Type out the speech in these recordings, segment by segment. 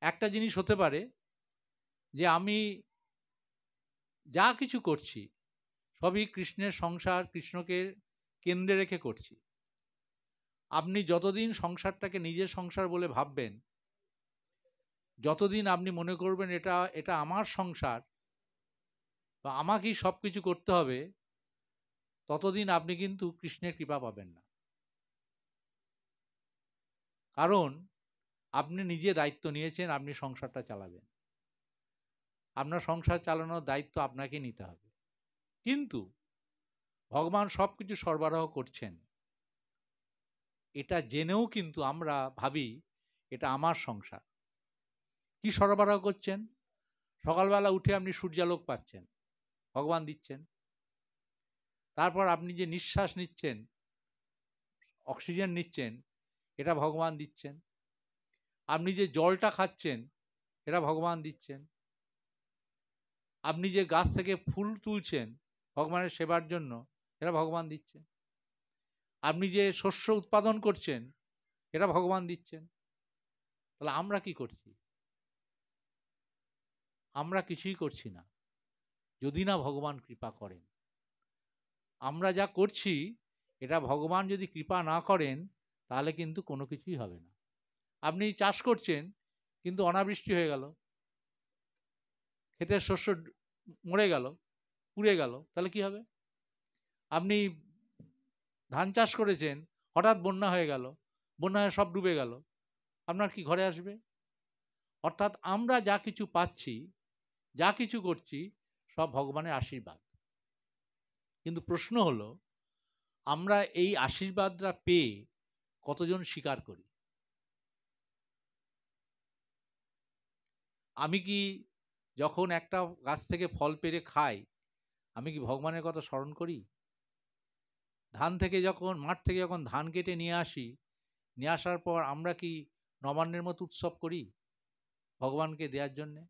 একটা জিনিস হতে পারে যে আমি যা কিছু করছি সবই কৃষ্ণের সংসার, কৃষ্ণকে কেন্দ্রে রেখে করছি। আপনি যতদিন সংসারটাকে নিজের সংসার বলে ভাববেন, যতদিন আপনি মনে করবেন এটা আমার সংসার বা আমাকেই সব কিছু করতে হবে, ততদিন আপনি কিন্তু কৃষ্ণের কৃপা পাবেন না। কারণ আপনি নিজে দায়িত্ব নিয়েছেন, আপনি সংসারটা চালাবেন। আপনার সংসার চালানোর দায়িত্ব আপনাকে নিতে হবে। কিন্তু ভগবান সব কিছু সরবরাহ করছেন, এটা জেনেও কিন্তু আমরা ভাবি এটা আমার সংসার। কি সরবরাহ করছেন? সকালবেলা উঠে আপনি সূর্যালোক পাচ্ছেন, ভগবান দিচ্ছেন। তারপর আপনি যে নিঃশ্বাস নিচ্ছেন, অক্সিজেন নিচ্ছেন, এটা ভগবান দিচ্ছেন। আপনি যে জলটা খাচ্ছেন, এটা ভগবান দিচ্ছেন। আপনি যে গাছ থেকে ফুল তুলছেন ভগবানের সেবার জন্য, এটা ভগবান দিচ্ছেন। আপনি যে শস্য উৎপাদন করছেন, এটা ভগবান দিচ্ছেন। তাহলে আমরা কি করছি? আমরা কিছুই করছি না, যদি না ভগবান কৃপা করেন। আমরা যা করছি এটা ভগবান যদি কৃপা না করেন তাহলে কিন্তু কোনো কিছুই হবে না। আপনি চাষ করছেন কিন্তু অনাবৃষ্টি হয়ে গেল, ক্ষেতের শস্য মরে গেল, পুড়ে গেল, তাহলে কি হবে? আপনি ধান চাষ করেছেন, হঠাৎ বন্যা হয়ে গেল, বন্যা হয়ে সব ডুবে গেল, আপনার কি ঘরে আসবে? অর্থাৎ আমরা যা কিছু পাচ্ছি, যা কিছু করছি, সব ভগবানের আশীর্বাদ। কিন্তু প্রশ্ন হলো, আমরা এই আশীর্বাদটা পেয়ে কতজন স্বীকার করি? আমি কি যখন একটা গাছ থেকে ফল পেড়ে খাই, আমি কি ভগবানের কথা স্মরণ করি? ধান থেকে যখন, মাঠ থেকে যখন ধান কেটে নিয়ে আসি, নিয়ে আসার পর আমরা কি নবান্নের মতো উৎসব করি ভগবানকে দেওয়ার জন্যে?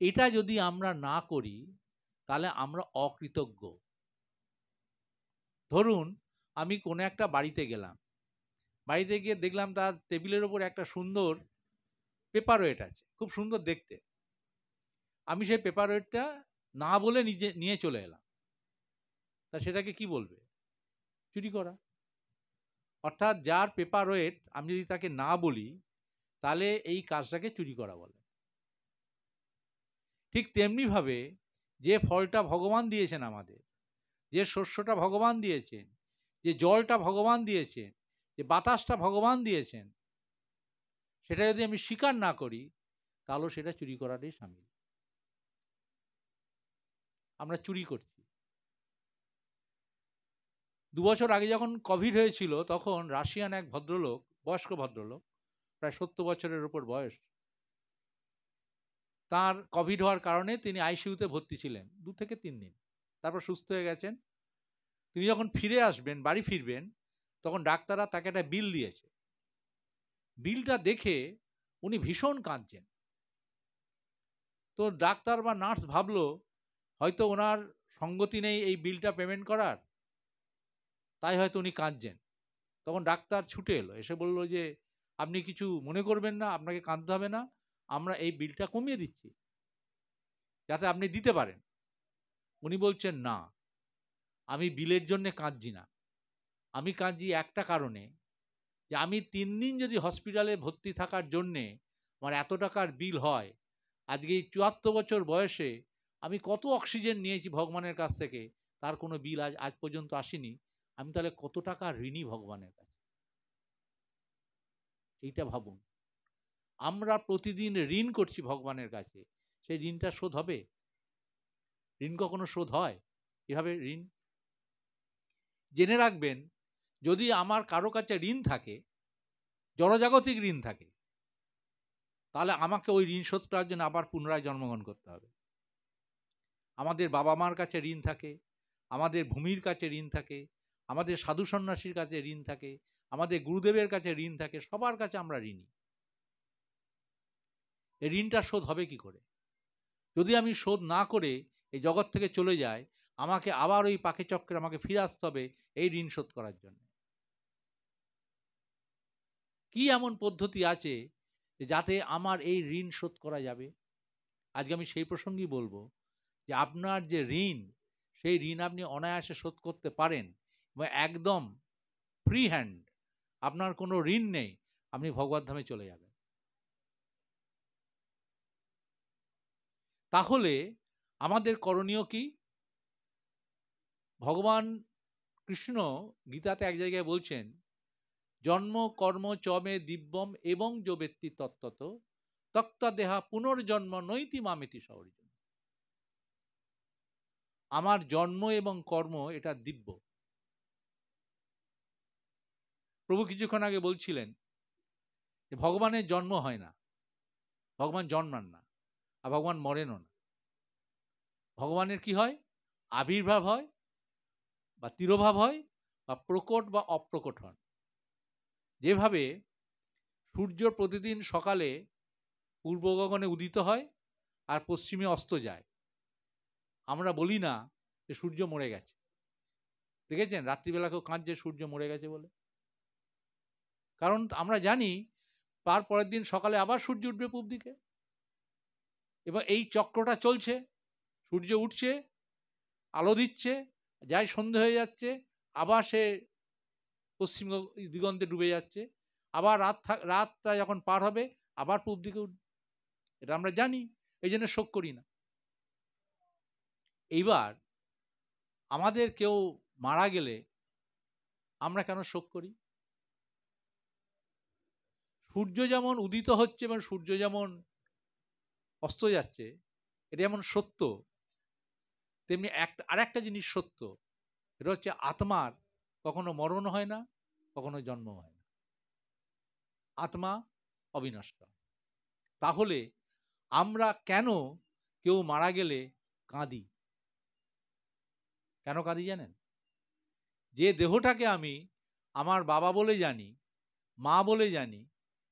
এটা যদি আমরা না করি তাহলে আমরা অকৃতজ্ঞ। ধরুন আমি কোনো একটা বাড়িতে গেলাম, বাড়িতে গিয়ে দেখলাম তার টেবিলের ওপর একটা সুন্দর পেপার ওয়েট আছে, খুব সুন্দর দেখতে। আমি সেই পেপার ওয়েটটা না বলে নিজে নিয়ে চলে এলাম, তা সেটাকে কি বলবে? চুরি করা। অর্থাৎ যার পেপার ওয়েট আমি যদি তাকে না বলি, তাহলে এই কাজটাকে চুরি করা বলে। ঠিক তেমনিভাবে যে ফলটা ভগবান দিয়েছেন আমাদের, যে শস্যটা ভগবান দিয়েছেন, যে জলটা ভগবান দিয়েছেন, যে বাতাসটা ভগবান দিয়েছেন, সেটা যদি আমি স্বীকার না করি তাহলে সেটা চুরি করাটাই শামিল। আমরা চুরি করছি। 2 বছর আগে যখন কোভিড হয়েছিল, তখন রাশিয়ান এক ভদ্রলোক, বয়স্ক ভদ্রলোক, প্রায় 70 বছরের ওপর বয়স, তার কোভিড হওয়ার কারণে তিনি আইসিইউতে ভর্তি ছিলেন 2 থেকে 3 দিন। তারপর সুস্থ হয়ে গেছেন। তিনি যখন ফিরে আসবেন, বাড়ি ফিরবেন, তখন ডাক্তাররা তাকে একটা বিল দিয়েছে। বিলটা দেখে উনি ভীষণ কাঁদছেন। তো ডাক্তার বা নার্স ভাবলো হয়তো ওনার সঙ্গতি নেই এই বিলটা পেমেন্ট করার, তাই হয়তো উনি কাঁদছেন। তখন ডাক্তার ছুটে এলো, এসে বলল যে আপনি কিছু মনে করবেন না, আপনাকে কাঁদতে হবে না, আমরা এই বিলটা কমিয়ে দিচ্ছি যাতে আপনি দিতে পারেন। উনি বলছেন, না, আমি বিলের জন্যে কাঁদছি না, আমি কাঁদছি একটা কারণে, যে আমি 3 দিন যদি হসপিটালে ভর্তি থাকার জন্যে আমার এত টাকার বিল হয়, আজকে এই 74 বছর বয়সে আমি কত অক্সিজেন নিয়েছি ভগবানের কাছ থেকে, তার কোনো বিল আজ পর্যন্ত আসেনি। আমি তাহলে কত টাকা ঋণী ভগবানের কাছে? এইটা ভাবুন। আমরা প্রতিদিন ঋণ করছি ভগবানের কাছে, সেই ঋণটা শোধ হবে? ঋণ কখনো শোধ হয় এভাবে? ঋণ জেনে রাখবেন, যদি আমার কারো কাছে ঋণ থাকে, জড়জাগতিক ঋণ থাকে, তাহলে আমাকে ওই ঋণ শোধ করার জন্য আবার পুনরায় জন্মগ্রহণ করতে হবে। আমাদের বাবা মার কাছে ঋণ থাকে, আমাদের ভূমির কাছে ঋণ থাকে, আমাদের সাধু সন্ন্যাসীর কাছে ঋণ থাকে, আমাদের গুরুদেবের কাছে ঋণ থাকে, সবার কাছে আমরা ঋণী। এই ঋণটা শোধ হবে কি করে? যদি আমি শোধ না করে এই জগৎ থেকে চলে যাই, আমাকে আবার ওই পাকে চক্রে আমাকে ফিরে আসতে হবে এই ঋণ শোধ করার জন্য। কি এমন পদ্ধতি আছে যাতে আমার এই ঋণ শোধ করা যাবে? আজকে আমি সেই প্রসঙ্গেই বলবো যে আপনার যে ঋণ, সেই ঋণ আপনি অনায়াসে শোধ করতে পারেন এবং একদম ফ্রি হ্যান্ড, আপনার কোনো ঋণ নেই, আপনি ভগবত ধামে চলে যাবেন। তাহলে আমাদের করণীয় কি? ভগবান কৃষ্ণ গীতাতে এক জায়গায় বলছেন, জন্ম কর্ম চমে দিব্যম এবং যো ব্যক্তি তত্ত্বত তক্তা দেহা পুনর্জন্ম নৈতি মামেতি সহর্জুন। আমার জন্ম এবং কর্ম এটা দিব্য। প্রভু কিছুক্ষণ আগে বলছিলেন যে ভগবানের জন্ম হয় না, ভগবান জন্মান না, আর ভগবান মরেনও না। ভগবানের কি হয়? আবির্ভাব হয় বা তিরোভাব হয় বা প্রকট বা অপ্রকট হন। যেভাবে সূর্য প্রতিদিন সকালে পূর্ব গগনে উদিত হয় আর পশ্চিমে অস্ত যায়, আমরা বলি না যে সূর্য মরে গেছে। দেখেছেন রাত্রিবেলা কেউ কাঁদছে সূর্য মরে গেছে বলে? কারণ আমরা জানি তার পরের দিন সকালে আবার সূর্য উঠবে পূব দিকে, এবার এই চক্রটা চলছে। সূর্য উঠছে, আলো দিচ্ছে, যাই সন্ধে হয়ে যাচ্ছে, আবার সে পশ্চিম দিগন্তে ডুবে যাচ্ছে, আবার রাতটা যখন পার হবে আবার পূব দিকে উঠবে। এটা আমরা জানি, এই জন্য শোক করি না। এইবার আমাদের কেউ মারা গেলে আমরা কেন শোক করি? সূর্য যেমন উদিত হচ্ছে এবং সূর্য যেমন অস্ত যাচ্ছে, এটা যেমন সত্য, তেমনি আরেকটা জিনিস সত্য, এটা হচ্ছে আত্মার কখনো মরণ হয় না, কখনো জন্ম হয় না। আত্মা অবিনষ্ট। তাহলে আমরা কেন কেউ মারা গেলে কাঁদি? কেন কাঁদি জানেন? যে দেহটাকে আমি আমার বাবা বলে জানি, মা বলে জানি,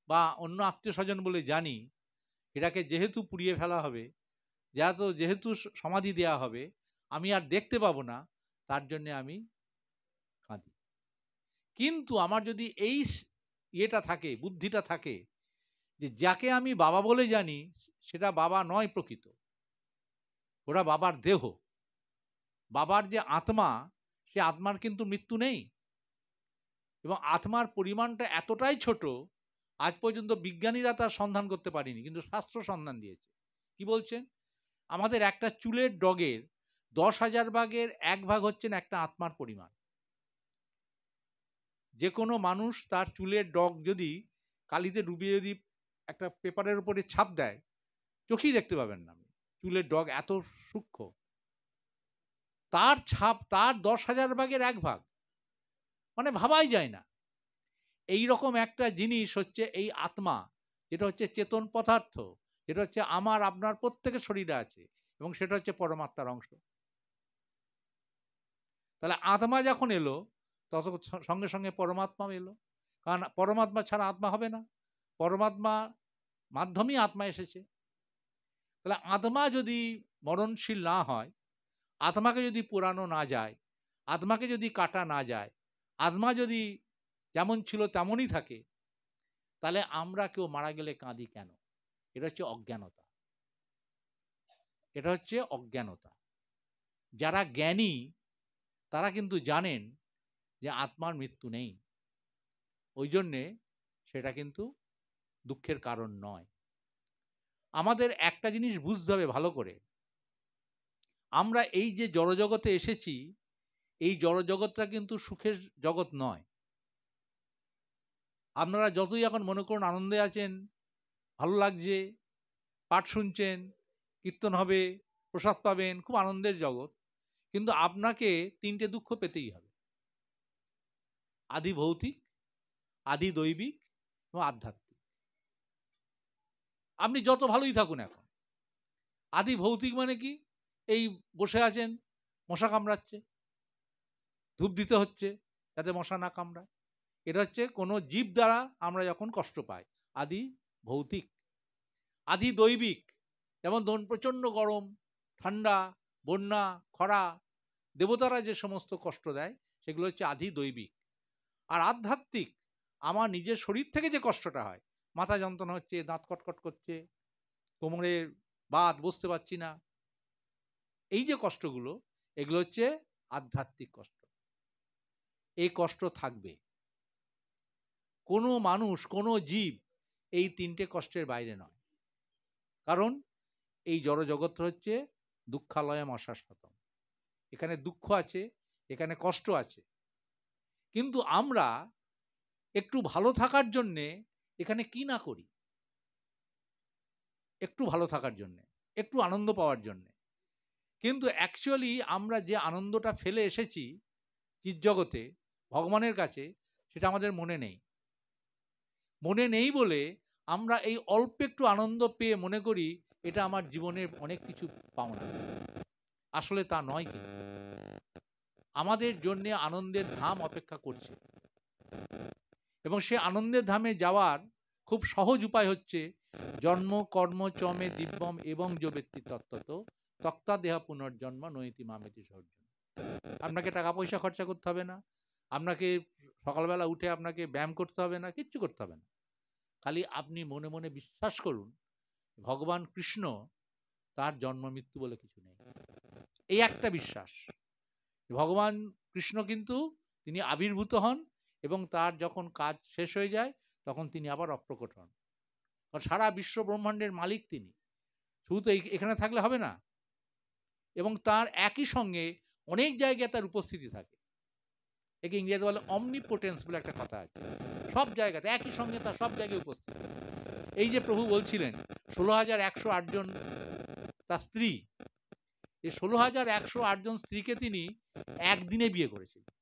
বা অন্য আত্মীয় স্বজন বলে জানি, এটাকে যেহেতু পুড়িয়ে ফেলা হবে, যেহেতু সমাধি দেয়া হবে, আমি আর দেখতে পাবো না, তার জন্যে আমি কাঁদি। কিন্তু আমার যদি এই ইয়েটা থাকে, বুদ্ধিটা থাকে, যে যাকে আমি বাবা বলে জানি সেটা বাবা নয় প্রকৃত, ওরা বাবার দেহ। বাবার যে আত্মা, সে আত্মার কিন্তু মৃত্যু নেই, এবং আত্মার পরিমাণটা এতটাই ছোট, আজ পর্যন্ত বিজ্ঞানীরা তার সন্ধান করতে পারেনি, কিন্তু শাস্ত্র সন্ধান দিয়েছে। কি বলছেন? আমাদের একটা চুলের ডগের 10,000 ভাগের 1 ভাগ হচ্ছেন একটা আত্মার পরিমাণ। যে কোনো মানুষ তার চুলের ডগ যদি কালিতে ডুবিয়ে যদি একটা পেপারের উপরে ছাপ দেয়, চোখেই দেখতে পাবেন না। চুলের ডগ এত সূক্ষ্ম, তার ছাপ তার 10,000 ভাগের 1 ভাগ, মানে ভাবাই যায় না। এই রকম একটা জিনিস হচ্ছে এই আত্মা, যেটা হচ্ছে চেতন পদার্থ, যেটা হচ্ছে আমার আপনার প্রত্যেকের শরীরে আছে, এবং সেটা হচ্ছে পরমাত্মার অংশ। তাহলে আত্মা যখন এলো, তত সঙ্গে সঙ্গে পরমাত্মাও এলো, কারণ পরমাত্মা ছাড়া আত্মা হবে না, পরমাত্মা মাধ্যমেই আত্মা এসেছে। তাহলে আত্মা যদি মরণশীল না হয়, আত্মাকে যদি পোড়ানো না যায়, আত্মাকে যদি কাটা না যায়, আত্মা যদি যেমন ছিল তেমনই থাকে, তাহলে আমরা কেউ মারা গেলে কাঁদি কেন? এটা হচ্ছে অজ্ঞানতা। এটা হচ্ছে অজ্ঞানতা। যারা জ্ঞানী তারা কিন্তু জানেন যে আত্মার মৃত্যু নেই, ওই জন্যে সেটা কিন্তু দুঃখের কারণ নয়। আমাদের একটা জিনিস বুঝতে হবে ভালো করে, আমরা এই যে জড়জগতে এসেছি, এই জড়জগৎটা কিন্তু সুখের জগৎ নয়। আপনারা যতই এখন মনে করুন আনন্দে আছেন, ভালো লাগছে, পাঠ শুনছেন, কীর্তন হবে, প্রসাদ পাবেন, খুব আনন্দের জগৎ, কিন্তু আপনাকে 3টে দুঃখ পেতেই হবে: আদি ভৌতিক, আদি দৈবিক এবং আধ্যাত্মিক। আপনি যত ভালোই থাকুন এখন, আদি ভৌতিক মানে কি? এই বসে আছেন, মশা কামড়াচ্ছে, ধূপ দিতে হচ্ছে যাতে মশা না কামড়ায়, এটা হচ্ছে কোনো জীব দ্বারা আমরা যখন কষ্ট পাই, আদি ভৌতিক। আদি দৈবিক, যেমন ধরুন প্রচণ্ড গরম, ঠান্ডা, বন্যা, খরা, দেবতারা যে সমস্ত কষ্ট দেয়, সেগুলো হচ্ছে আদি দৈবিক। আর আধ্যাত্মিক, আমার নিজের শরীর থেকে যে কষ্টটা হয়, মাথা যন্ত্রণা হচ্ছে, দাঁত কটকট করছে, কোমরে বাত, বসতে পারছি না, এই যে কষ্টগুলো, এগুলো হচ্ছে আধ্যাত্মিক কষ্ট। এই কষ্ট থাকবে। কোনো মানুষ, কোনো জীব এই তিনটে কষ্টের বাইরে নয়। কারণ এই জড়জগৎ হচ্ছে দুঃখালয়ম অশাশ্বতম। এখানে দুঃখ আছে, এখানে কষ্ট আছে। কিন্তু আমরা একটু ভালো থাকার জন্যে এখানে কি না করি, একটু ভালো থাকার জন্যে, একটু আনন্দ পাওয়ার জন্যে। কিন্তু অ্যাকচুয়ালি আমরা যে আনন্দটা ফেলে এসেছি চিৎজগতে ভগবানের কাছে, সেটা আমাদের মনে নেই। মনে নেই বলে আমরা এই অল্প একটু আনন্দ পেয়ে মনে করি এটা আমার জীবনের অনেক কিছু পাওনা। আসলে তা নয়। কিন্তু আমাদের জন্যে আনন্দের ধাম অপেক্ষা করছে, এবং সে আনন্দের ধামে যাওয়ার খুব সহজ উপায় হচ্ছে জন্ম কর্ম চমে দিব্যম এবং জবেত্তি তত্ত্বত তক্তা দেহ পুনর্জন্ম নৈতি মামেতি সর্জন। আপনাকে টাকা পয়সা খরচা করতে হবে না, আপনাকে সকালবেলা উঠে আপনাকে ব্যায়াম করতে হবে না, কিচ্ছু করতে হবে না। খালি আপনি মনে মনে বিশ্বাস করুন ভগবান কৃষ্ণ, তার জন্ম মৃত্যু বলে কিছু নেই। এই একটা বিশ্বাস, ভগবান কৃষ্ণ কিন্তু তিনি আবির্ভূত হন এবং তার যখন কাজ শেষ হয়ে যায় তখন তিনি আবার অপ্রকট হন। কারণ সারা বিশ্ব ব্রহ্মাণ্ডের মালিক তিনি, শুধু তো এখানে থাকলে হবে না। এবং তার একই সঙ্গে অনেক জায়গায় তার উপস্থিতি থাকে। একে ইংরেজি বলে অমনিপোটেন্স বলে একটা কথা আছে। সব জায়গাতে একই সঙ্গে তার সব জায়গায় উপস্থিত। এই যে প্রভু বলছিলেন 16,108 জন তার স্ত্রী, এই 16,108 জন স্ত্রীকে তিনি একদিনে বিয়ে করেছিলেন,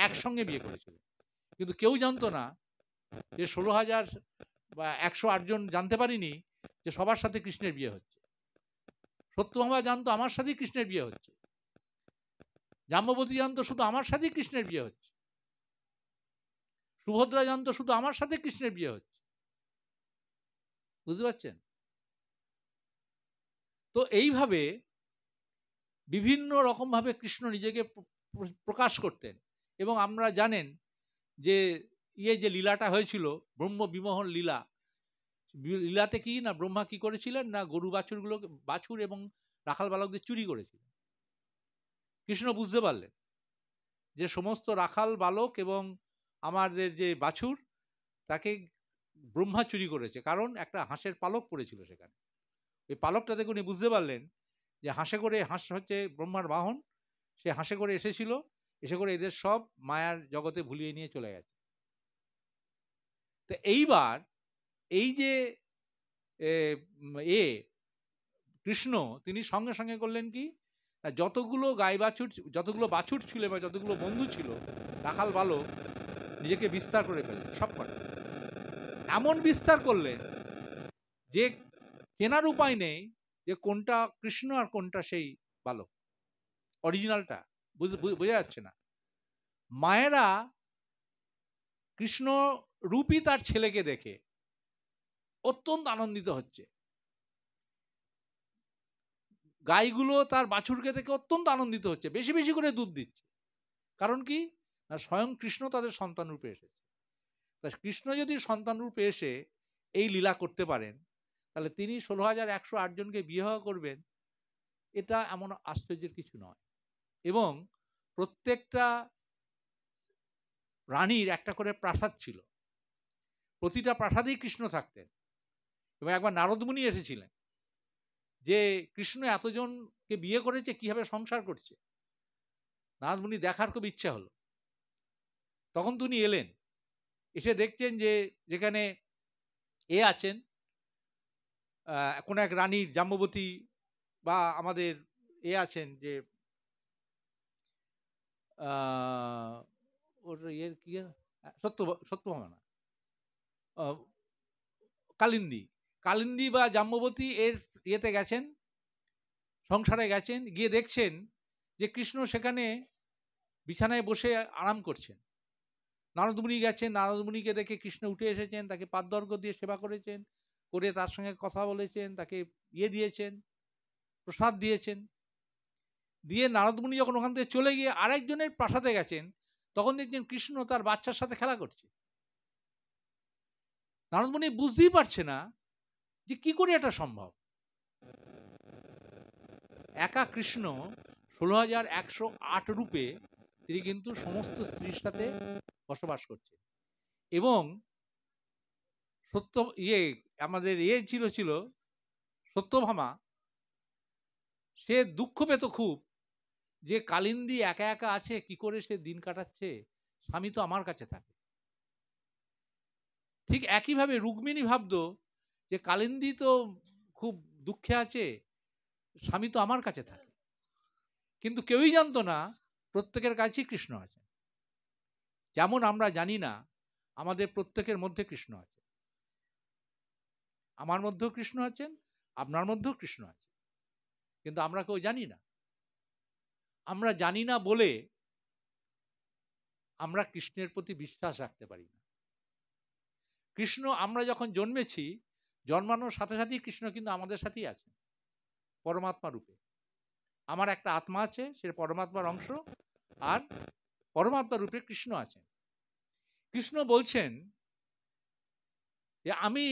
একসঙ্গে বিয়ে করেছিলেন। কিন্তু কেউ জানতো না যে 16,108 জন জানতে পারিনি যে সবার সাথে কৃষ্ণের বিয়ে হচ্ছে। সত্যভামা জানতো আমার সাথেই কৃষ্ণের বিয়ে হচ্ছে, জাম্ববতী জানতো শুধু আমার সাথেই কৃষ্ণের বিয়ে হচ্ছে, সুভদ্রা জানতো শুধু আমার সাথে কৃষ্ণের বিয়ে হচ্ছে। বুঝতে পারছেন? তো এইভাবে বিভিন্ন রকমভাবে কৃষ্ণ নিজেকে প্রকাশ করতেন। এবং আমরা জানেন যে যে লীলাটা হয়েছিল ব্রহ্ম বিমোহন লীলা, লীলাতে কি না ব্রহ্মা কি করেছিলেন না গরু বাছুর এবং রাখাল বালকদের চুরি করেছিলেন। কৃষ্ণ বুঝতে পারলেন যে সমস্ত রাখাল বালক এবং আমাদের যে বাছুর তাকে ব্রহ্মা চুরি করেছে, কারণ একটা হাঁসের পালক পড়েছিল সেখানে। ওই পালকটা দেখে উনি বুঝতে পারলেন যে হাঁস হচ্ছে ব্রহ্মার বাহন, সে হাঁসে করে এসেছিল, এসে করে এদের সব মায়ার জগতে ভুলিয়ে নিয়ে চলে গেছে। তো এইবার এই যে কৃষ্ণ তিনি সঙ্গে সঙ্গে করলেন কি, যতগুলো যতগুলো বাছুর ছিল বা যতগুলো বন্ধু ছিল রাখাল বালক, নিজেকে বিস্তার করে ফেললেন সব কটা। এমন বিস্তার করলেন যে চেনার উপায় নেই যে কোনটা কৃষ্ণ আর কোনটা সেই বালক, অরিজিনালটা বোঝা যাচ্ছে না। মায়েরা কৃষ্ণ রূপী তার ছেলেকে দেখে অত্যন্ত আনন্দিত হচ্ছে, গাইগুলো তার বাছুরকে দেখে অত্যন্ত আনন্দিত হচ্ছে, বেশি বেশি করে দুধ দিচ্ছে। কারণ কি না স্বয়ং কৃষ্ণ তাদের সন্তান রূপে এসেছে। তা কৃষ্ণ যদি সন্তান রূপে এসে এই লীলা করতে পারেন, তাহলে তিনি 16,108 জনকে বিবাহ করবেন, এটা এমন আশ্চর্যের কিছু নয়। এবং প্রত্যেকটা রানীর একটা করে প্রাসাদ ছিল, প্রতিটা প্রাসাদেই কৃষ্ণ থাকতেন। এবং একবার নারদমুনি এসেছিলেন যে কৃষ্ণ এতজনকে বিয়ে করেছে, কিভাবে সংসার করছে। নারদমুনি দেখার খুব ইচ্ছা হলো, তখন তিনি এলেন, এসে দেখছেন যে যেখানে আছেন কোন এক রানীর জাম্ববতী, বা আমাদের আছেন যে ওর কি সত্যভামা না, কালিন্দী বা জাম্ববতী এর ইয়েতে গেছেন, সংসারে গেছেন, গিয়ে দেখছেন যে কৃষ্ণ সেখানে বিছানায় বসে আরাম করছেন। নারদমুনি গেছেন, নারদমুনিকে দেখে কৃষ্ণ উঠে এসেছেন, তাকে পাদ্যর্ঘ্য দিয়ে সেবা করেছেন, করে তার সঙ্গে কথা বলেছেন, তাকে দিয়েছেন, প্রসাদ দিয়েছেন। দিয়ে নারদমুনি যখন ওখান থেকে চলে গিয়ে আরেকজনের প্রাসাদে গেছেন, তখন দেখছেন কৃষ্ণ তার বাচ্চার সাথে খেলা করছে। নারদ মুনি বুঝতেই পারছে না যে কি করে এটা সম্ভব। একা কৃষ্ণ 16,108 রূপে তিনি কিন্তু সমস্ত স্ত্রীর সাথে বসবাস করছেন। এবং সত্য আমাদের ছিল সত্যভামা, সে দুঃখ পেত খুব যে কালিন্দী একা একা আছে, কি করে সে দিন কাটাচ্ছে, স্বামী তো আমার কাছে থাকে। ঠিক একইভাবে রুক্মিণী ভাবত যে কালিন্দী তো খুব দুঃখে আছে, স্বামী তো আমার কাছে থাকে। কিন্তু কেউই জানতো না প্রত্যেকের কাছেই কৃষ্ণ আছে। যেমন আমরা জানি না আমাদের প্রত্যেকের মধ্যে কৃষ্ণ আছে, আমার মধ্যেও কৃষ্ণ আছেন, আপনার মধ্যেও কৃষ্ণ আছে, কিন্তু আমরা কেউ জানি না। আমরা জানি না বলে আমরা কৃষ্ণের প্রতি বিশ্বাস রাখতে পারি না। কৃষ্ণ, আমরা যখন জন্মেছি, জন্মানোর সাথে সাথেই কৃষ্ণ কিন্তু আমাদের সাথেই আছে পরমাত্মা রূপে। আমার একটা আত্মা আছে, সে পরমাত্মার অংশ, আর পরমাত্মা রূপে কৃষ্ণ আছেন। কৃষ্ণ বলছেন যে আমি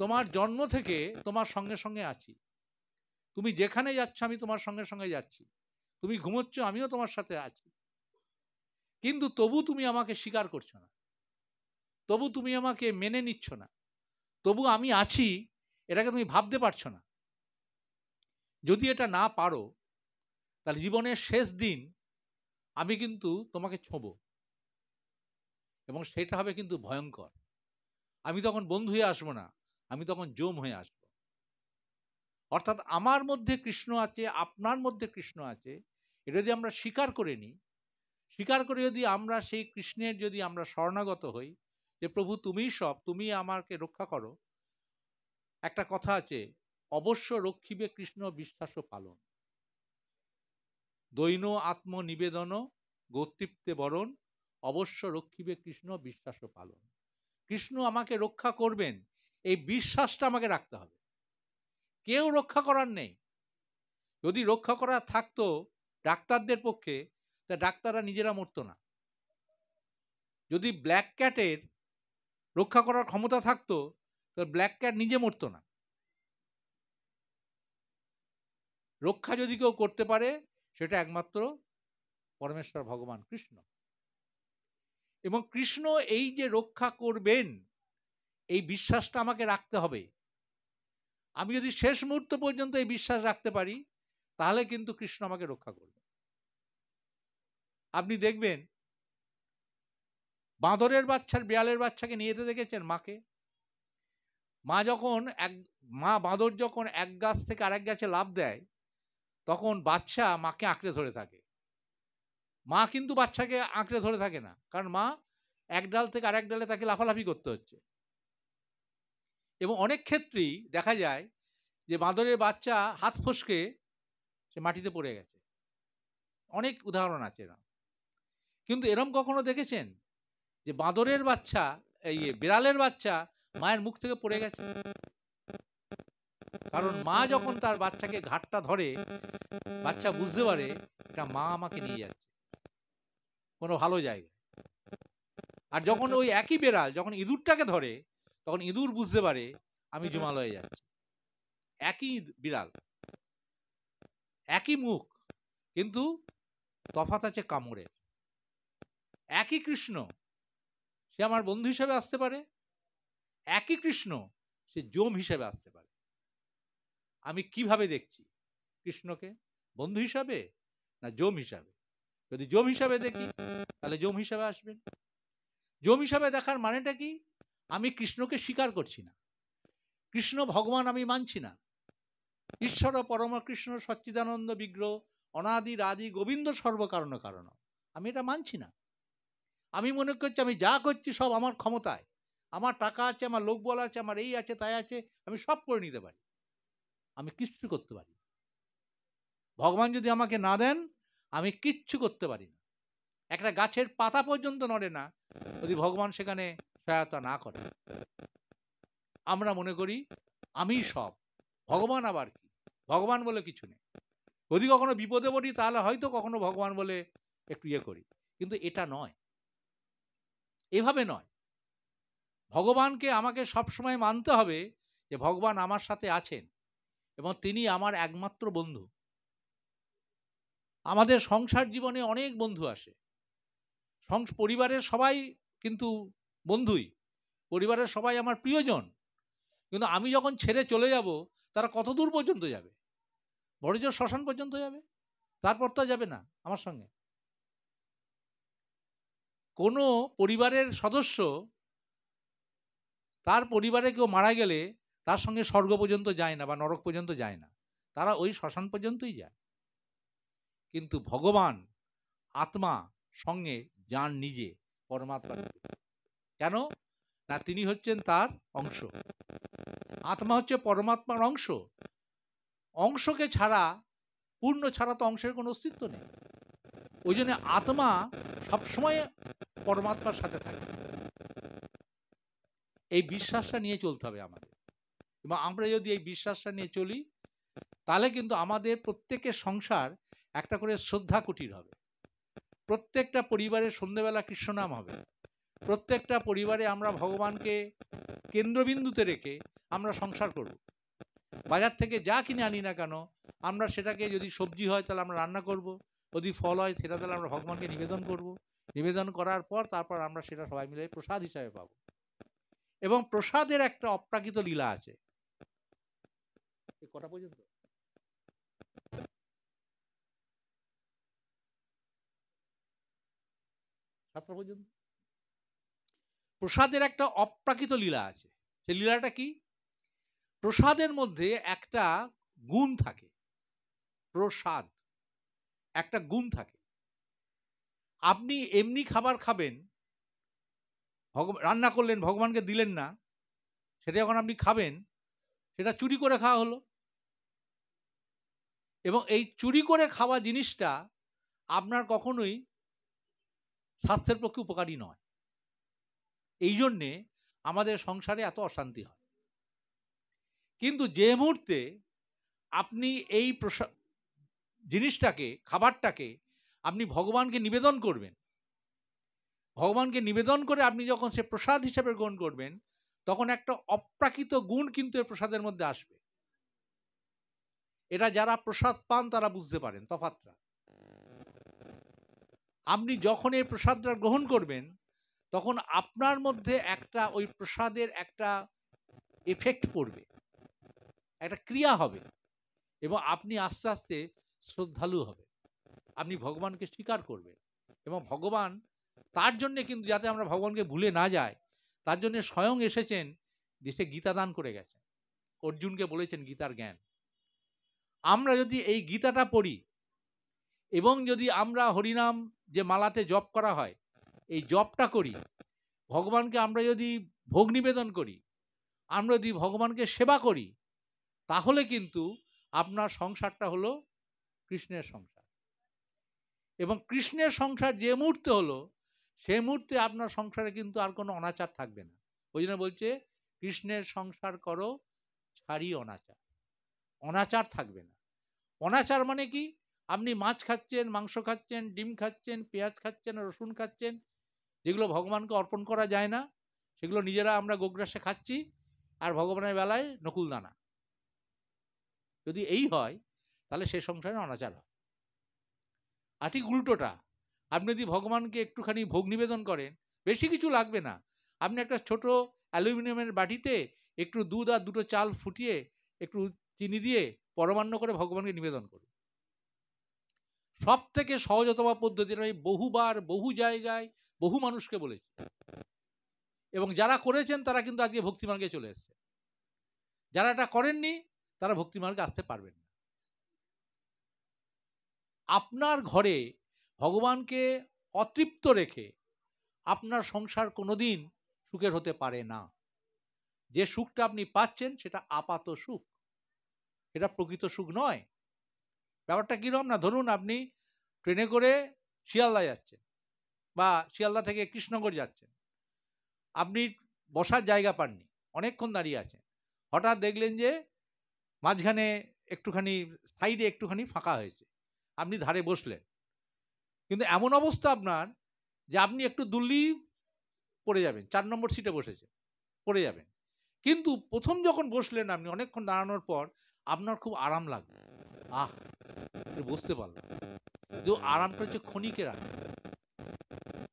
তোমার জন্ম থেকে তোমার সঙ্গে সঙ্গে আছি, তুমি যেখানে যাচ্ছ আমি তোমার সঙ্গে সঙ্গে যাচ্ছি, তুমি ঘুমোচ্ছ আমিও তোমার সাথে আছি, কিন্তু তবু তুমি আমাকে স্বীকার করছো না, তবু তুমি আমাকে মেনে নিচ্ছ না, তবু আমি আছি এটাকে তুমি ভাবতে পারছো না। যদি এটা না পারো তাহলে জীবনের শেষ দিন আমি কিন্তু তোমাকে ছোঁব, এবং সেটা হবে কিন্তু ভয়ঙ্কর। আমি তখন বন্ধু হয়ে আসবো না, আমি তখন যম হয়ে আসব। অর্থাৎ আমার মধ্যে কৃষ্ণ আছে, আপনার মধ্যে কৃষ্ণ আছে, এটা যদি আমরা স্বীকার করে নিই, স্বীকার করে যদি আমরা সেই কৃষ্ণের যদি আমরা শরণাগত হই যে প্রভু তুমিই সব, তুমি আমাকে রক্ষা করো। একটা কথা আছে, অবশ্য রক্ষিবে কৃষ্ণ বিশ্বাস পালন, দৈন আত্মনিবেদন গোতৃপ্তে বরণ, অবশ্য রক্ষিবে কৃষ্ণ বিশ্বাস পালন। কৃষ্ণ আমাকে রক্ষা করবেন, এই বিশ্বাসটা আমাকে রাখতে হবে। কেউ রক্ষা করার নেই। যদি রক্ষা করা থাকতো ডাক্তারদের পক্ষে, তা ডাক্তাররা নিজেরা মরতো না। যদি ব্ল্যাক ক্যাটের রক্ষা করার ক্ষমতা থাকতো, তো ব্ল্যাক ক্যাট নিজে মরতো না। রক্ষা যদি কেউ করতে পারে সেটা একমাত্র পরমেশ্বর ভগবান কৃষ্ণ। এবং কৃষ্ণ এই যে রক্ষা করবেন, এই বিশ্বাসটা আমাকে রাখতে হবে। আমি যদি শেষ মুহূর্ত পর্যন্ত এই বিশ্বাস রাখতে পারি, তাহলে কিন্তু কৃষ্ণ আমাকে রক্ষা করবে। আপনি দেখবেন বাঁদরের বাচ্চার বিড়ালের বাচ্চাকে নিয়ে যেতে দেখেছেন মাকে? মা বাঁদর যখন এক গাছ থেকে আরেক গাছে লাফ দেয়, তখন বাচ্চা মাকে আঁকড়ে ধরে থাকে। মা কিন্তু বাচ্চাকে আঁকড়ে ধরে থাকে না, কারণ মা এক ডাল থেকে আরেক ডালে তাকে লাফালাফি করতে হচ্ছে। এবং অনেক ক্ষেত্রেই দেখা যায় যে বাঁদরের বাচ্চা হাত ফসকে সে মাটিতে পড়ে গেছে। অনেক উদাহরণ আছে এরকম। কিন্তু এরম কখনো দেখেছেন যে বাঁদরের বাচ্চা, বিড়ালের বাচ্চা মায়ের মুখ থেকে পড়ে গেছে? কারণ মা যখন তার বাচ্চাকে ঘাটটা ধরে, বাচ্চা বুঝতে পারে এটা মা আমাকে নিয়ে যাচ্ছে কোনো ভালো জায়গায়। আর যখন ওই একই বিড়াল যখন ইঁদুরটাকে ধরে, তখন ইঁদুর বুঝতে পারে আমি জমালয়ে যাচ্ছি। একই বিড়াল, একই মুখ, কিন্তু তফাৎ আছে কামড়ের। একই কৃষ্ণ, সে আমার বন্ধু হিসেবে আসতে পারে, একই কৃষ্ণ সে যম হিসেবে আসতে পারে। আমি কিভাবে দেখছি কৃষ্ণকে? বন্ধু হিসাবে না যম হিসাবে? যদি যম হিসাবে দেখি তাহলে যম হিসাবে আসবেন। যম হিসাবে দেখার মানেটা কি? আমি কৃষ্ণকে স্বীকার করছি না, কৃষ্ণ ভগবান আমি মানছি না। ঈশ্বর পরম কৃষ্ণ সচ্চিদানন্দ বিগ্রহ অনাদি আদি গোবিন্দ সর্বকারণ কারণ, আমি এটা মানছি না। আমি মনে করছি আমি যা করছি সব আমার ক্ষমতায়, আমার টাকা আছে, আমার লোকবল আছে, আমার এই আছে তাই আছে, আমি সব করে নিতে পারি। আমি কিচ্ছু করতে পারি। ভগবান যদি আমাকে না দেন, আমি কিচ্ছু করতে পারি না। একটা গাছের পাতা পর্যন্ত নড়ে না যদি ভগবান সেখানে সহায়তা না করে। আমরা মনে করি আমি সব, ভগবান আবার কি? ভগবান বলে কিছু নেই। যদি কখনো বিপদে পড়ি তাহলে হয়তো কখনো ভগবান বলে একটু ইয়ে করি, কিন্তু এটা নয়, এভাবে নয়। ভগবানকে আমাকে সবসময় মানতে হবে যে ভগবান আমার সাথে আছেন এবং তিনি আমার একমাত্র বন্ধু। আমাদের সংসার জীবনে অনেক বন্ধু আসে, পরিবারের সবাই কিন্তু বন্ধুই, পরিবারের সবাই আমার প্রিয়জন, কিন্তু আমি যখন ছেড়ে চলে যাব তারা কত দূর পর্যন্ত যাবে? বড়জোর শ্মশান পর্যন্ত যাবে, তারপর তো যাবে না আমার সঙ্গে। কোনো পরিবারের সদস্য তার পরিবারে কেউ মারা গেলে তার সঙ্গে স্বর্গ পর্যন্ত যায় না বা নরক পর্যন্ত যায় না, তারা ওই শ্মশান পর্যন্তই যায়। কিন্তু ভগবান আত্মা সঙ্গে যান নিজে, পরমাত্মা। কেন না? তিনি হচ্ছেন তার অংশ। আত্মা হচ্ছে পরমাত্মার অংশ। অংশকে ছাড়া, পূর্ণ ছাড়া তো অংশের কোনো অস্তিত্ব নেই। ওই জন্য আত্মা সবসময় পরমাত্মার সাথে থাকে। এই বিশ্বাসটা নিয়ে চলতে হবে আমাদের, এবং আমরা যদি এই বিশ্বাসটা নিয়ে চলি তাহলে কিন্তু আমাদের প্রত্যেকের সংসার একটা করে শ্রদ্ধা কুটির হবে। প্রত্যেকটা পরিবারে সন্ধ্যেবেলা কৃষ্ণনাম হবে। প্রত্যেকটা পরিবারে আমরা ভগবানকে কেন্দ্রবিন্দুতে রেখে আমরা সংসার করব। বাজার থেকে যা কিনে আনি না কেন, আমরা সেটাকে, যদি সবজি হয় তাহলে আমরা রান্না করব, যদি ফল হয় সেটা তাহলে আমরা ভগবানকে নিবেদন করব। নিবেদন করার পর তারপর আমরা সেটা সবাই মিলে প্রসাদ হিসাবে পাব। এবং প্রসাদের একটা অপ্রাকৃত লীলা আছে। কটা পর্যন্ত? সাতটা পর্যন্ত। প্রসাদের একটা অপ্রাকৃত লীলা আছে। সেই লীলাটা কি? প্রসাদের মধ্যে একটা গুণ থাকে। প্রসাদ একটা গুণ থাকে। আপনি এমনি খাবার খাবেন, রান্না করলেন, ভগবানকে দিলেন না, সেটা যখন আপনি খাবেন সেটা চুরি করে খাওয়া হলো। এবং এই চুরি করে খাওয়া জিনিসটা আপনার কখনোই স্বাস্থ্যের পক্ষে উপকারী নয়। এই জন্যে আমাদের সংসারে এত অশান্তি হয়। কিন্তু যে মুহূর্তে আপনি এই জিনিসটাকে, খাবারটাকে আপনি ভগবানকে নিবেদন করবেন, ভগবানকে নিবেদন করে আপনি যখন সে প্রসাদ হিসাবে গ্রহণ করবেন, তখন একটা অপ্রাকৃত গুণ কিন্তু এই প্রসাদের মধ্যে আসবে। এটা যারা প্রসাদ পান তারা বুঝতে পারেন তফাৎটা। আপনি যখন এই প্রসাদটা গ্রহণ করবেন তখন আপনার মধ্যে একটা ওই প্রসাদের একটা এফেক্ট পড়বে, একটা ক্রিয়া হবে, এবং আপনি আস্তে আস্তে শ্রদ্ধালু হবে। আপনি ভগবানকে স্বীকার করবেন, এবং ভগবান তার জন্যে কিন্তু, যাতে আমরা ভগবানকে ভুলে না যাই, তার জন্য স্বয়ং এসেছেন, দেশে গীতা দান করে গেছেন। অর্জুনকে বলেছেন গীতার জ্ঞান। আমরা যদি এই গীতাটা পড়ি এবং যদি আমরা হরিনাম যে মালাতে জপ করা হয় এই জপটা করি, ভগবানকে আমরা যদি ভোগ নিবেদন করি, আমরা যদি ভগবানকে সেবা করি, তাহলে কিন্তু আপনার সংসারটা হলো কৃষ্ণের সংসার। এবং কৃষ্ণের সংসার যে মুহূর্তে হলো, সেই মুহূর্তে আপনার সংসারে কিন্তু আর কোনো অনাচার থাকবে না। ওই জন্য বলছে কৃষ্ণের সংসার করো ছাড়ি অনাচার। অনাচার থাকবে না। অনাচার মানে কি? আপনি মাছ খাচ্ছেন, মাংস খাচ্ছেন, ডিম খাচ্ছেন, পেঁয়াজ খাচ্ছেন, রসুন খাচ্ছেন, যেগুলো ভগবানকে অর্পণ করা যায় না, সেগুলো নিজেরা আমরা গোগ্রাসে খাচ্ছি, আর ভগবানের বেলায় নকুলদানা। যদি এই হয় তাহলে সে সংসারে অনাচার হয়। আর ঠিক উল্টোটা, আপনি যদি ভগবানকে একটুখানি ভোগ নিবেদন করেন, বেশি কিছু লাগবে না, আপনি একটা ছোট অ্যালুমিনিয়ামের বাটিতে একটু দুধ আর দুটো চাল ফুটিয়ে একটু চিনি দিয়ে পরমান্ন করে ভগবানকে নিবেদন করুন। সব থেকে সহজতম পদ্ধতি। আমি বহুবার, বহু জায়গায়, বহু মানুষকে বলেছি, এবং যারা করেছেন তারা কিন্তু আজকে ভক্তিমার্গে চলে এসছে। যারা এটা করেননি তারা ভক্তিমার্গে আসতে পারবেন না। আপনার ঘরে ভগবানকে অতৃপ্ত রেখে আপনার সংসার কোনোদিন সুখের হতে পারে না। যে সুখটা আপনি পাচ্ছেন সেটা আপাত সুখ, এটা প্রকৃত সুখ নয়। ব্যাপারটা কীরকম না, ধরুন আপনি ট্রেনে করে শিয়ালদা যাচ্ছেন বা শিয়ালদা থেকে কৃষ্ণনগর যাচ্ছেন, আপনি বসার জায়গা পাননি, অনেকক্ষণ দাঁড়িয়ে আছেন, হঠাৎ দেখলেন যে মাঝখানে একটুখানি সাইডে একটুখানি ফাঁকা হয়েছে, আপনি ধারে বসলেন, কিন্তু এমন অবস্থা আপনার যে আপনি একটু দুললেই পড়ে যাবেন, 4 নম্বর সিটে বসেছেন, পড়ে যাবেন। কিন্তু প্রথম যখন বসলেন আপনি, অনেকক্ষণ দাঁড়ানোর পর আপনার খুব আরাম লাগবে, বসতে পারলাম। যে আরামটা হচ্ছে ক্ষণিকের আরাম।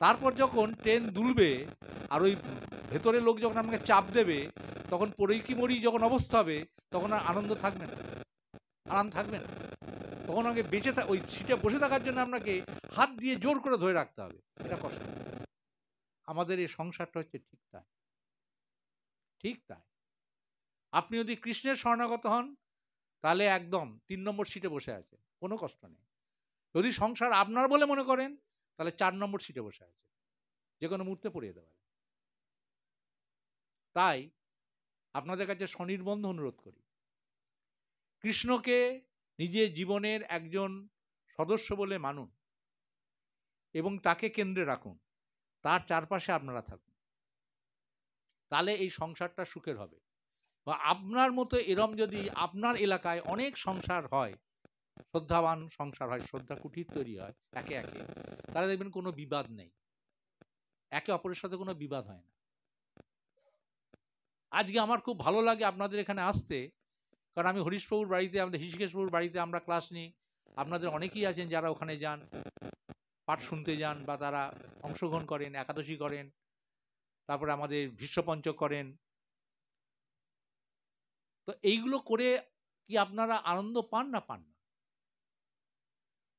তারপর যখন ট্রেন দুলবে আর ওই ভেতরে লোক যখন আপনাকে চাপ দেবে, তখন পড়েই কি মরি যখন অবস্থা হবে, তখন আর আনন্দ থাকবে না, আরাম থাকবে না। তখন আগে ওই সিটে বসে থাকার জন্য আপনাকে হাত দিয়ে জোর করে ধরে রাখতে হবে, এটা কষ্ট। আমাদের এই সংসারটা হচ্ছে ঠিক তাই, ঠিক তাই। আপনি যদি কৃষ্ণের শরণাগত হন তাহলে একদম 3 নম্বর সিটে বসে আছে, কোনো কষ্ট নেই। যদি সংসার আপনার বলে মনে করেন তাহলে 4 নম্বর সিটে বসে আছে, যে কোনো মুহূর্তে পড়িয়ে দেবে। তাই আপনাদের কাছে স্বনির্বন্ধ অনুরোধ করি, কৃষ্ণকে নিজের জীবনের একজন সদস্য বলে মানুন এবং তাকে কেন্দ্রে রাখুন, তার চারপাশে আপনারা থাকুন, তাহলে এই সংসারটা সুখের হবে। বা আপনার মতো এরম যদি আপনার এলাকায় অনেক সংসার হয়, শ্রদ্ধাবান সংসার হয়, শ্রদ্ধা কুটির তৈরি হয় একে একে, তাহলে দেখবেন কোনো বিবাদ নেই, একে অপরের সাথে কোনো বিবাদ হয় না। আজকে আমার খুব ভালো লাগে আপনাদের এখানে আসতে, কারণ আমি হরিশবাবুর বাড়িতে, আমাদের হৃষিকেশবাবুর বাড়িতে আমরা ক্লাস নিই। আপনাদের অনেকেই আছেন যারা ওখানে যান, পাঠ শুনতে যান, বা তারা অংশগ্রহণ করেন, একাদশী করেন, তারপরে আমাদের ভীষ্মপঞ্চক করেন। তো এইগুলো করে কি আপনারা আনন্দ পান না পান না?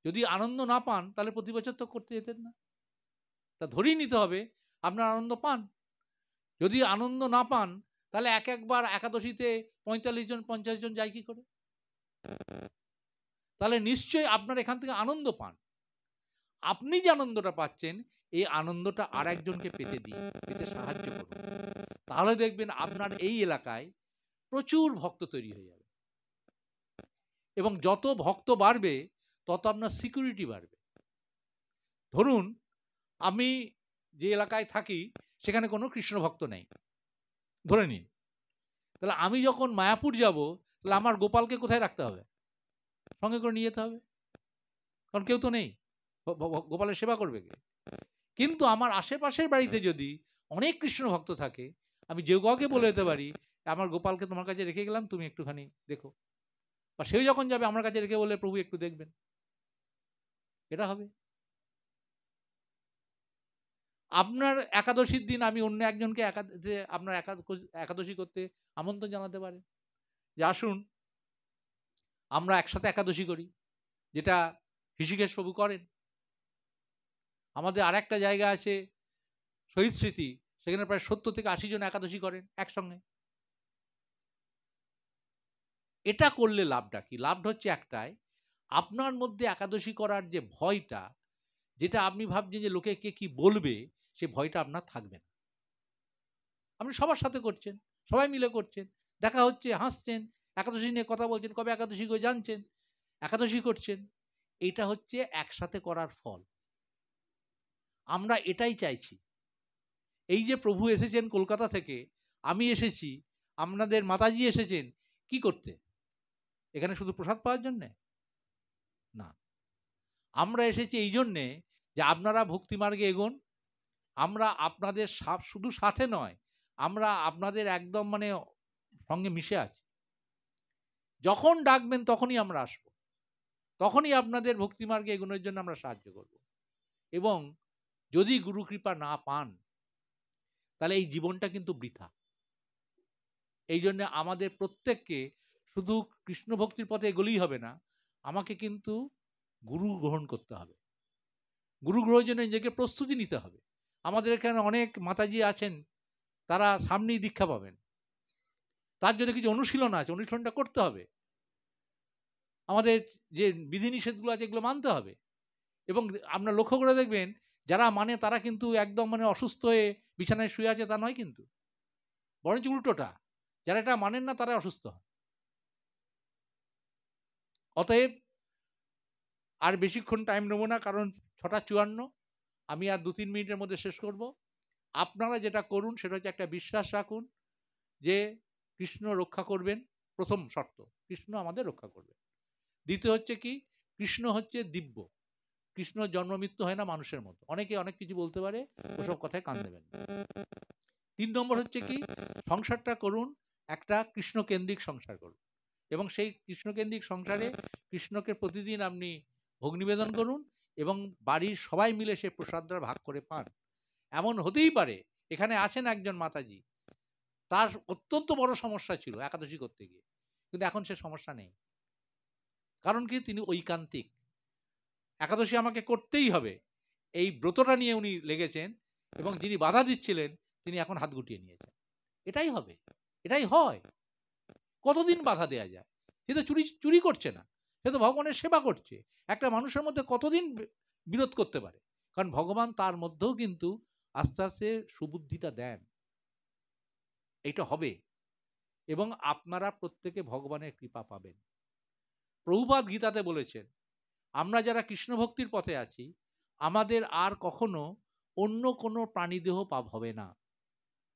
যদি আনন্দ না পান তাহলে প্রতি বছর তো করতে যেতেন না। তা ধরেই নিতে হবে আপনার আনন্দ পান। যদি আনন্দ না পান তাহলে একবার একাদশীতে 45 জন 50 জন যায় কি করে? তাহলে নিশ্চয়ই আপনার এখান থেকে আনন্দ পান। আপনি যে আনন্দটা পাচ্ছেন, এই আনন্দটা আর একজনকে পেতে সাহায্য করুন। তাহলে দেখবেন আপনার এই এলাকায় প্রচুর ভক্ত তৈরি হয়ে যাবে, এবং যত ভক্ত বাড়বে তত আপনার সিকিউরিটি বাড়বে। ধরুন আমি যে এলাকায় থাকি সেখানে কোনো কৃষ্ণ ভক্ত নেই, ধরে নিন। তাহলে আমি যখন মায়াপুর যাব, তাহলে আমার গোপালকে কোথায় রাখতে হবে? সঙ্গে করে নিয়ে যেতে হবে, কারণ কেউ তো নেই, গোপালের সেবা করবে কে? কিন্তু আমার আশেপাশের বাড়িতে যদি অনেক কৃষ্ণ ভক্ত থাকে, আমি যে কাউকে বলে যেতে পারি, আমার গোপালকে তোমার কাছে রেখে গেলাম, তুমি একটুখানি দেখো। বা সেও যখন যাবে আমার কাছে রেখে বলে, প্রভু একটু দেখবেন। এটা হবে। আপনার একাদশীর দিন আমি অন্য একজনকে আপনার একাদশী করতে আমন্ত্রণ জানাতে পারে, যে আসুন আমরা একসাথে একাদশী করি, যেটা হৃষিকেশ প্রভু করেন। আমাদের আর একটা জায়গা আছে শহীদ স্মৃতি, সেখানে প্রায় 70 থেকে 80 জন একাদশী করেন একসঙ্গে। এটা করলে লাভটা কি? লাভটা হচ্ছে একটাই, আপনার মধ্যে একাদশী করার যে ভয়টা, যেটা আপনি ভাবছেন যে লোকে কে কি বলবে, সে ভয়টা আপনার থাকবে না। আপনি সবার সাথে করছেন, সবাই মিলে করছেন, দেখা হচ্ছে, হাসছেন, একাদশী নিয়ে কথা বলছেন, কবে একাদশী করে জানছেন, একাদশী করছেন। এটা হচ্ছে একসাথে করার ফল। আমরা এটাই চাইছি। এই যে প্রভু এসেছেন কলকাতা থেকে, আমি এসেছি, আপনাদের মাতাজি এসেছেন কি করতে? এখানে শুধু প্রসাদ পাওয়ার জন্যে না, আমরা এসেছি এই জন্যে যে আপনারা ভক্তিমার্গে এগোন। আমরা আপনাদের শুধু সাথে নয়, আমরা আপনাদের একদম মানে সঙ্গে মিশে আছি। যখন ডাকবেন তখনই আমরা আসব, তখনই আপনাদের ভক্তিমার্গে এগোনোর জন্য আমরা সাহায্য করব। এবং যদি গুরু কৃপা না পান তাহলে এই জীবনটা কিন্তু বৃথা। এই জন্য আমাদের প্রত্যেককে শুধু কৃষ্ণ ভক্তির পথে এগোলেই হবে না, আমাকে কিন্তু গুরু গ্রহণ করতে হবে। গুরু গ্রহণের জন্য নিজেকে প্রস্তুতি নিতে হবে। আমাদের এখানে অনেক মাতাজি আছেন, তারা সামনেই দীক্ষা পাবেন, তার জন্য কিছু অনুশীলন আছে, অনুশীলনটা করতে হবে। আমাদের যে বিধিনিষেধগুলো আছে এগুলো মানতে হবে। এবং আপনারা লক্ষ্য করে দেখবেন, যারা মানে তারা কিন্তু একদম মানে অসুস্থ হয়ে বিছানায় শুয়ে আছে তা নয় কিন্তু, বরঞ্চ উল্টোটা, যারা এটা মানেন না তারা অসুস্থ হয়। অতএব আর বেশিক্ষণ টাইম নেব না, কারণ 6:54, আমি আর 2-3 মিনিটের মধ্যে শেষ করব। আপনারা যেটা করুন সেটা হচ্ছে একটা বিশ্বাস রাখুন যে কৃষ্ণ রক্ষা করবেন। প্রথম শর্ত, কৃষ্ণ আমাদের রক্ষা করবেন। দ্বিতীয় হচ্ছে কি, কৃষ্ণ হচ্ছে দিব্য, কৃষ্ণ জন্ম মৃত্যু হয় না মানুষের মতো। অনেকে অনেক কিছু বলতে পারে, ওসব কথায় কান দেবেন না। 3 নম্বর হচ্ছে কি, সংসারটা করুন একটা কৃষ্ণকেন্দ্রিক সংসার করুন, এবং সেই কৃষ্ণকেন্দ্রিক সংসারে কৃষ্ণকে প্রতিদিন আপনি ভোগ নিবেদন করুন এবং বাড়ির সবাই মিলে সে প্রসাদটা ভাগ করে পান। এমন হতেই পারে এখানে আছেন একজন মাতাজি, তার অত্যন্ত বড় সমস্যা ছিল একাদশী করতে গিয়ে, কিন্তু এখন সে সমস্যা নেই। কারণ কি, তিনি ঐকান্তিক, একাদশী আমাকে করতেই হবে এই ব্রতটা নিয়ে উনি লেগেছেন, এবং যিনি বাধা দিচ্ছিলেন তিনি এখন হাত গুটিয়ে নিয়েছেন। এটাই হবে, এটাই হয়। কতদিন বাধা দেয়া যায়? সে তো চুরি করছে না, সে তো ভগবানের সেবা করছে। একটা মানুষের মধ্যে কতদিন বিরোধ করতে পারে? কারণ ভগবান তার মধ্যেও কিন্তু আস্তে আস্তে সুবুদ্ধিটা দেন। এটা হবে, এবং আপনারা প্রত্যেকে ভগবানের কৃপা পাবেন। প্রভুপাদ গীতাতে বলেছেন, আমরা যারা কৃষ্ণ ভক্তির পথে আছি আমাদের আর কখনো অন্য কোনো প্রাণীদেহ পাপ হবে না।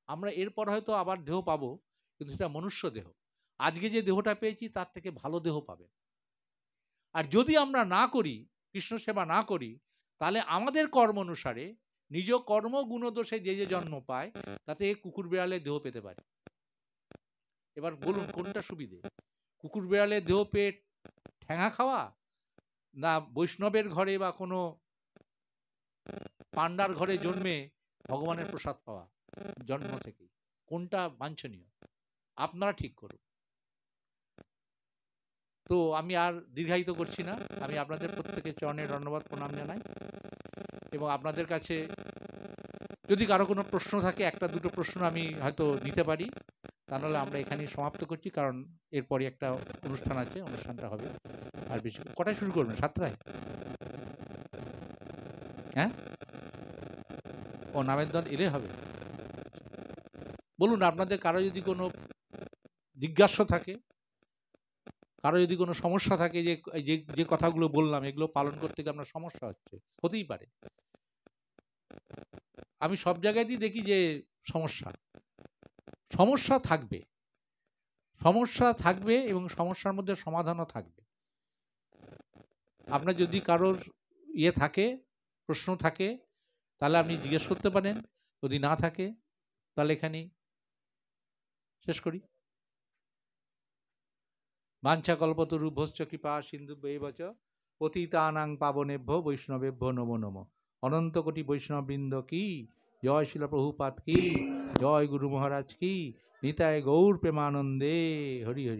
আমরা এরপর হয়তো আবার দেহ পাবো, কিন্তু সেটা মনুষ্য দেহ। আজকে যে দেহটা পেয়েছি তার থেকে ভালো দেহ পাবে। আর যদি আমরা না করি, কৃষ্ণ সেবা না করি, তাহলে আমাদের কর্ম অনুসারে নিজ কর্ম গুণদোষে যে যে জন্ম পায় তাতে কুকুর বিড়ালের দেহ পেতে পারে। এবার বলুন কোনটা সুবিধে? কুকুর বিড়ালের দেহ পেয়ে ঠ্যাঙা খাওয়া, না বৈষ্ণবের ঘরে বা কোনো পান্ডার ঘরে জন্মে ভগবানের প্রসাদ পাওয়া জন্ম থেকেই? কোনটা বাঞ্ছনীয়? আপনারা ঠিক করুন। তো আমি আর দীর্ঘায়িত করছি না, আমি আপনাদের প্রত্যেকের চরণে ধন্যবাদ প্রণাম জানাই, এবং আপনাদের কাছে যদি কারো কোনো প্রশ্ন থাকে, একটা দুটো প্রশ্ন আমি হয়তো নিতে পারি, তা নাহলে আমরা এখানেই সমাপ্ত করছি, কারণ এরপরে একটা অনুষ্ঠান আছে, অনুষ্ঠানটা হবে। আর বেশি কটায় শুরু করবেন? 7টায়? হ্যাঁ, ও নামের দল এলে হবে। বলুন, আপনাদের কারো যদি কোনো জিজ্ঞাসা থাকে, কারো যদি কোনো সমস্যা থাকে, যে যে কথাগুলো বললাম এগুলো পালন করতে গিয়ে আপনার সমস্যা হচ্ছে, হতেই পারে। আমি সব জায়গাতেই দেখি যে সমস্যা থাকবে, সমস্যা থাকবে, এবং সমস্যার মধ্যে সমাধানও থাকবে। আপনার যদি কারোর ইয়ে থাকে, প্রশ্ন থাকে, তাহলে আপনি জিজ্ঞেস করতে পারেন। যদি না থাকে তাহলে এখানেই শেষ করি। বাঞ্ছাকল্পতরুভ্যশ্চ কৃপা সিন্ধুভ্যেব চ পতিতানাং পাবনেভ্যো বৈষ্ণবেভ্যো নমো নমো। অনন্ত কোটি বৈষ্ণববৃন্দ কি জয়, শিল প্রভুপাদ কি জয়, গুরু মহারাজ কি, নিতাই গৌর প্রেমানন্দে, হরি হরি।